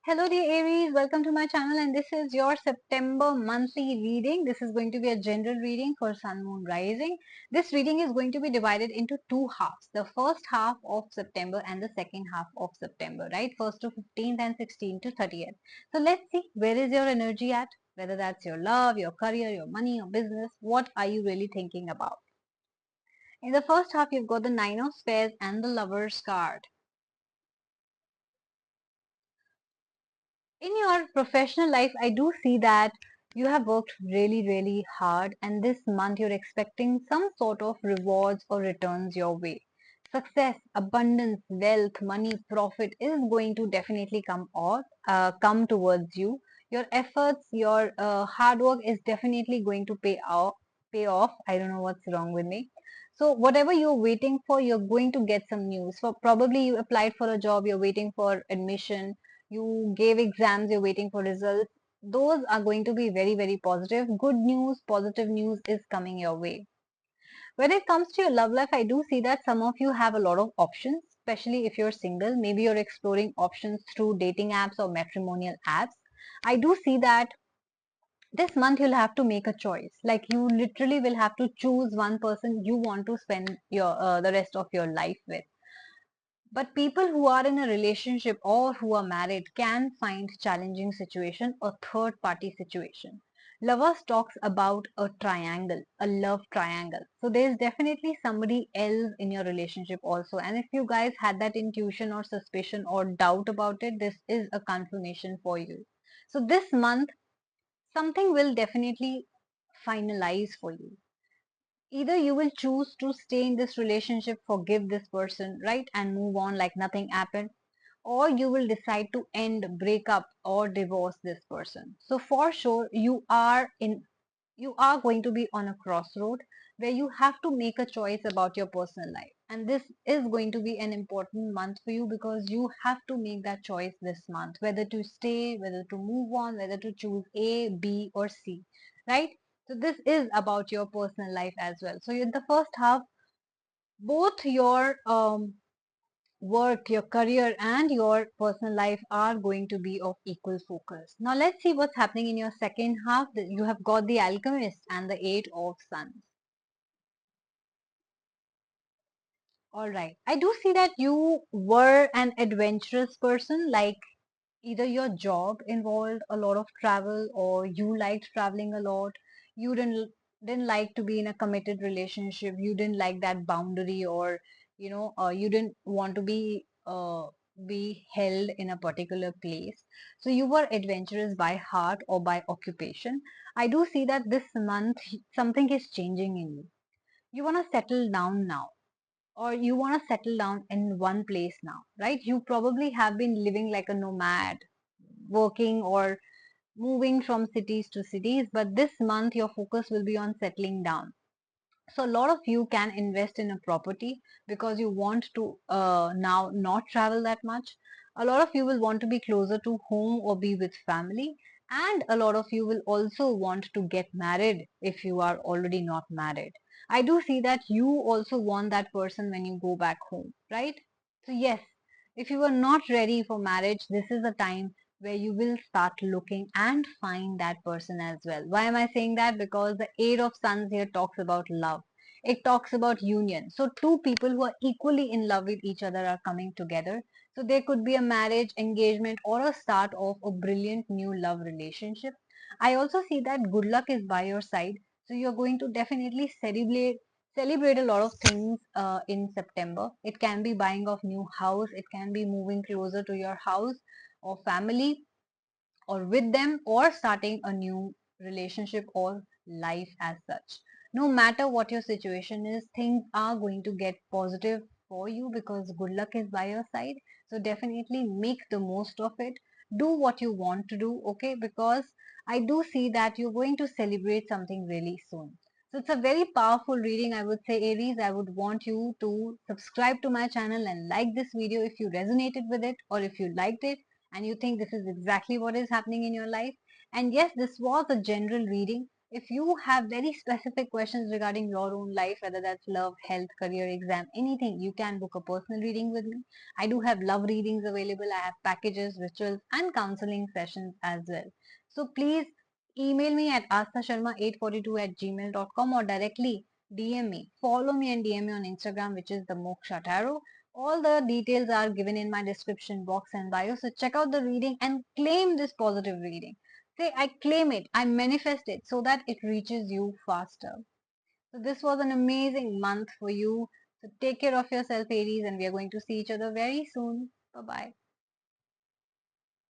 Hello dear Aries, welcome to my channel and this is your September monthly reading. This is going to be a general reading for Sun, Moon, Rising. This reading is going to be divided into two halves. The first half of September and the second half of September, right? 1st to 15th and 16th to 30th. So let's see where is your energy at? Whether that's your love, your career, your money, your business. What are you really thinking about? In the first half, you've got the Nine of Spades and the Lover's card. In your professional life, I do see that you have worked really hard, and this month you're expecting some sort of rewards or returns your way. Success, abundance, wealth, money, profit is going to definitely come towards you. Your efforts, your hard work is definitely going to pay off. I don't know what's wrong with me. So whatever you're waiting for, you're going to get some news. So probably you applied for a job, you're waiting for admission, you gave exams, you're waiting for results. Those are going to be very positive. Good news, positive news is coming your way. When it comes to your love life, I do see that some of you have a lot of options, especially if you're single. Maybe you're exploring options through dating apps or matrimonial apps. I do see that this month you'll have to make a choice. Like you literally will have to choose one person you want to spend your the rest of your life with. But people who are in a relationship or who are married can find challenging situation or third party situation. Lovers talks about a triangle, a love triangle. So there's definitely somebody else in your relationship also. And if you guys had that intuition or suspicion or doubt about it, this is a confirmation for you. So this month, something will definitely finalize for you. Either you will choose to stay in this relationship, forgive this person, right, and move on like nothing happened, or you will decide to end, break up, or divorce this person. So for sure, you are going to be on a crossroad where you have to make a choice about your personal life. And this is going to be an important month for you because you have to make that choice this month, whether to stay, whether to move on, whether to choose A, B, or C, right? So this is about your personal life as well. So in the first half, both your work, your career, and your personal life are going to be of equal focus. Now let's see what's happening in your second half. You have got the Alchemist and the Eight of Suns. All right. I do see that you were an adventurous person, like either your job involved a lot of travel or you liked traveling a lot. You didn't like to be in a committed relationship. You didn't like that boundary, or you didn't want to be held in a particular place. So you were adventurous by heart or by occupation. I do see that this month something is changing in you. You want to settle down now, or you want to settle down in one place now, right? You probably have been living like a nomad, working or moving from cities to cities, but this month your focus will be on settling down. So a lot of you can invest in a property because you want to now not travel that much. A lot of you will want to be closer to home or be with family, and a lot of you will also want to get married if you are already not married. I do see that you also want that person when you go back home, right? So yes, if you are not ready for marriage, this is the time where you will start looking and find that person as well. Why am I saying that? Because the Eight of Suns here talks about love. It talks about union. So two people who are equally in love with each other are coming together. So there could be a marriage, engagement, or a start of a brilliant new love relationship. I also see that good luck is by your side. So you're going to definitely celebrate a lot of things in September. It can be buying of new house. It can be moving closer to your house or family or with them, or starting a new relationship or life as such. No matter what your situation is, things are going to get positive for you because good luck is by your side. So definitely make the most of it. Do what you want to do, okay? Because I do see that you're going to celebrate something really soon. So it's a very powerful reading, I would say, Aries. I would want you to subscribe to my channel and like this video if you resonated with it, or if you liked it and you think this is exactly what is happening in your life. And yes, this was a general reading. If you have very specific questions regarding your own life, whether that's love, health, career, exam, anything, you can book a personal reading with me. I do have love readings available. I have packages, rituals, and counseling sessions as well. So please email me at asthasharma842@gmail.com or directly DM me. Follow me and DM me on Instagram, which is the Moksha Tarot. All the details are given in my description box and bio. So check out the reading and claim this positive reading. Say, I claim it, I manifest it so that it reaches you faster. So this was an amazing month for you. So take care of yourself, Aries, and we are going to see each other very soon. Bye bye.